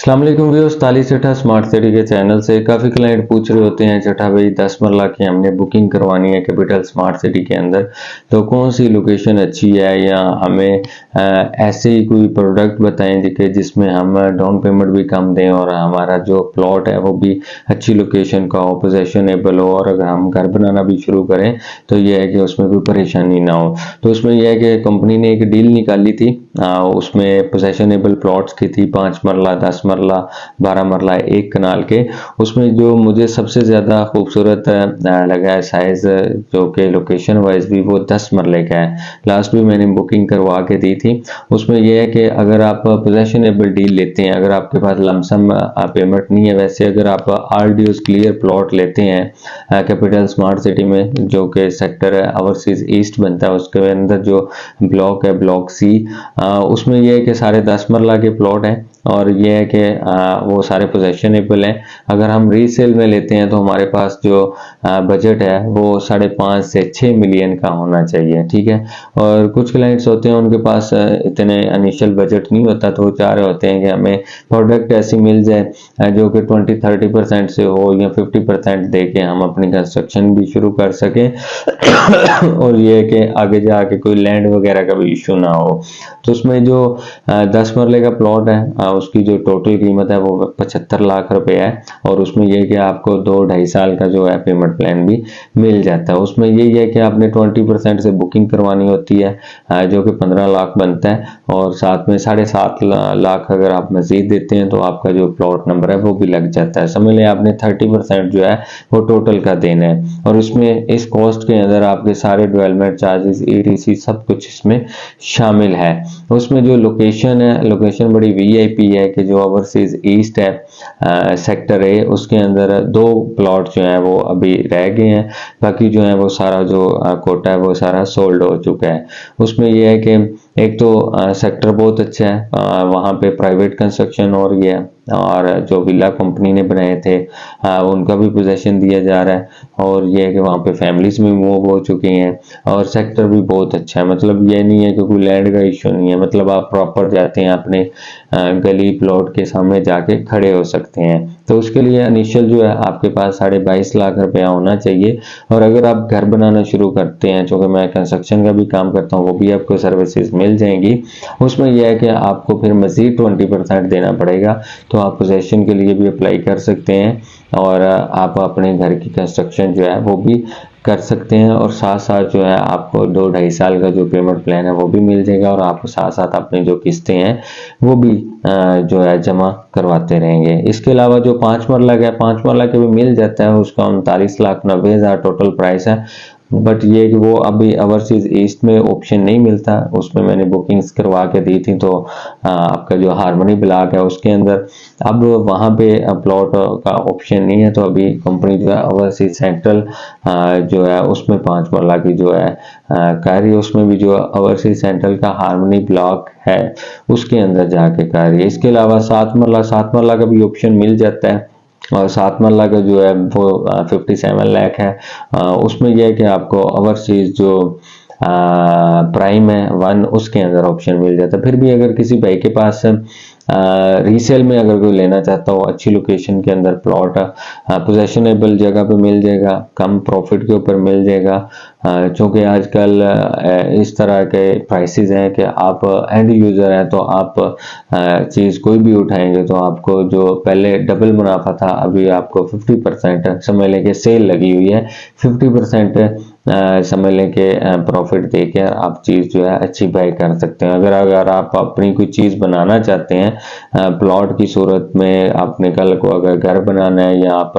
अस्सलाम वालेकुम व्यूअर्स, ताली सेठा स्मार्ट सिटी के चैनल से काफ़ी क्लाइंट पूछ रहे होते हैं सेठा भाई 10 मरला की हमने बुकिंग करवानी है कैपिटल स्मार्ट सिटी के अंदर, तो कौन सी लोकेशन अच्छी है या हमें ऐसे ही कोई प्रोडक्ट बताएं जिसमें हम डाउन पेमेंट भी कम दें और हमारा जो प्लॉट है वो भी अच्छी लोकेशन का हो, पोजेशनेबल हो और अगर हम घर बनाना भी शुरू करें तो ये है कि उसमें कोई परेशानी ना हो। तो उसमें यह है कि कंपनी ने एक डील निकाली थी, उसमें पोजेशनेबल प्लॉट्स की थी 5 मरला, 10 मरला, 12 मरला, 1 कनाल के। उसमें जो मुझे सबसे ज़्यादा खूबसूरत लगा है साइज़, जो कि लोकेशन वाइज भी वो 10 मरले का है। लास्ट भी मैंने बुकिंग करवा के दी थी। उसमें यह है कि अगर आप पोजेशनेबल डील लेते हैं, अगर आपके पास लमसम पेमेंट नहीं है, वैसे अगर आप आरडीओस क्लियर प्लॉट लेते हैं कैपिटल स्मार्ट सिटी में, जो कि सेक्टर ओवरसीज ईस्ट बनता है, उसके अंदर जो ब्लॉक है ब्लॉक सी, उसमें यह है कि सारे 10 मरला के प्लॉट हैं और ये है कि वो सारे पोजेशनेबल हैं। अगर हम रीसेल में लेते हैं तो हमारे पास जो बजट है वो 5.5 से 6 मिलियन का होना चाहिए, ठीक है। और कुछ क्लाइंट्स होते हैं उनके पास इतने इनिशियल बजट नहीं होता, तो वो चाह रहे होते हैं कि हमें प्रोडक्ट ऐसी मिल जाए जो कि 20-30% से हो या 50% दे के हम अपनी कंस्ट्रक्शन भी शुरू कर सकें और ये है कि आगे जाके कोई लैंड वगैरह का भी इशू ना हो। तो उसमें जो 10 मरले का प्लॉट है उसकी जो टोटल कीमत है वो 75 लाख रुपए है और उसमें यह कि आपको 2-2.5 साल का जो है पेमेंट प्लान भी मिल जाता है। उसमें यही है कि आपने 20% से बुकिंग करवानी होती है जो कि 15 लाख बनता है और साथ में 7.5 लाख अगर आप मजीद देते हैं तो आपका जो प्लॉट नंबर है वो भी लग जाता है। समझ लें आपने 30% जो है वो टोटल का देना है और इसमें इस कॉस्ट के अंदर आपके सारे डेवलपमेंट चार्जेस, ETC सब कुछ इसमें शामिल है। उसमें जो लोकेशन है, लोकेशन बड़ी VIP है कि जो ओवरसीज ईस्ट है सेक्टर A, उसके अंदर 2 प्लॉट जो हैं वो अभी रह गए हैं, बाकी जो है वो सारा जो कोटा है वो सारा सोल्ड हो चुका है। उसमें यह है कि एक तो सेक्टर बहुत अच्छा है, वहाँ पे प्राइवेट कंस्ट्रक्शन हो रही है और जो विला कंपनी ने बनाए थे उनका भी पोजेशन दिया जा रहा है और ये है कि वहाँ पे फैमिलीज भी मूव हो चुकी हैं और सेक्टर भी बहुत अच्छा है। मतलब ये नहीं है कि कोई लैंड का इशू नहीं है, मतलब आप प्रॉपर जाते हैं अपने गली प्लॉट के सामने जाके खड़े हो सकते हैं। तो उसके लिए इनिशियल जो है आपके पास 22.5 लाख रुपया होना चाहिए और अगर आप घर बनाना शुरू करते हैं, चूँकि मैं कंस्ट्रक्शन का भी काम करता हूँ, वो भी आपको सर्विसेज मिल जाएंगी। उसमें यह है कि आपको फिर मज़ीद 20% देना पड़ेगा, तो आप पोजेशन के लिए भी अप्लाई कर सकते हैं और आप अपने घर की कंस्ट्रक्शन जो है वो भी कर सकते हैं और साथ साथ जो है आपको 2-2.5 साल का जो पेमेंट प्लान है वो भी मिल जाएगा और आपको साथ साथ अपनी जो किस्तें हैं वो भी जो है जमा करवाते रहेंगे। इसके अलावा जो 5 मरला का है, 5 मरला के भी मिल जाता है, उसका 39,90,000 टोटल प्राइस है। बट ये कि वो अभी ओवरसीज ईस्ट में ऑप्शन नहीं मिलता, उसमें मैंने बुकिंग्स करवा के दी थी, तो आपका जो हार्मनी ब्लॉक है उसके अंदर अब वहाँ पे प्लॉट का ऑप्शन नहीं है, तो अभी कंपनी जो है ओवरसीज सेंट्रल जो है उसमें 5 मरला की जो है कर रही है, उसमें भी जो ओवरसीज सेंट्रल का हार्मनी ब्लॉक है उसके अंदर जाके कर रही है। इसके अलावा 7 मरला का भी ऑप्शन मिल जाता है और 7 मरला का जो है वो 57 लाख है। उसमें यह है कि आपको ओवरसीज जो प्राइम है 1 उसके अंदर ऑप्शन मिल जाता है। फिर भी अगर किसी भाई के पास रीसेल में अगर कोई लेना चाहता हो, अच्छी लोकेशन के अंदर प्लॉट पोजेशनेबल जगह पे मिल जाएगा, कम प्रॉफिट के ऊपर मिल जाएगा, क्योंकि आजकल इस तरह के प्राइसेस हैं कि आप एंड यूज़र हैं, तो आप चीज़ कोई भी उठाएंगे तो आपको जो पहले डबल मुनाफा था अभी आपको 50% समझ लें कि सेल लगी हुई है, 50% समझ लें कि प्रॉफिट देकर आप चीज़ जो है अच्छी बाई कर सकते हैं। अगर आप अपनी कोई चीज़ बनाना चाहते हैं प्लॉट की सूरत में, आपने कल को अगर घर बनाना है या आप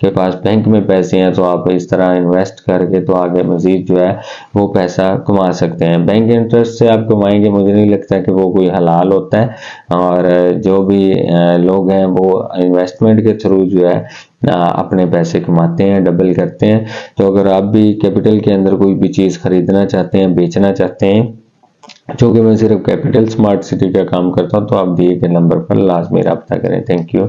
के पास बैंक में पैसे हैं, तो आप इस तरह इन्वेस्ट करके तो आगे मजीद जो है वो पैसा कमा सकते हैं। बैंक इंटरेस्ट से आप कमाएंगे, मुझे नहीं लगता कि वो कोई हलाल होता है और जो भी लोग हैं वो इन्वेस्टमेंट के थ्रू जो है अपने पैसे कमाते हैं, डबल करते हैं। तो अगर आप भी कैपिटल के अंदर कोई भी चीज़ खरीदना चाहते हैं, बेचना चाहते हैं, क्योंकि मैं सिर्फ कैपिटल स्मार्ट सिटी का काम करता हूं, तो आप दिए गए नंबर पर लाजमी रब्ता करें। Thank you.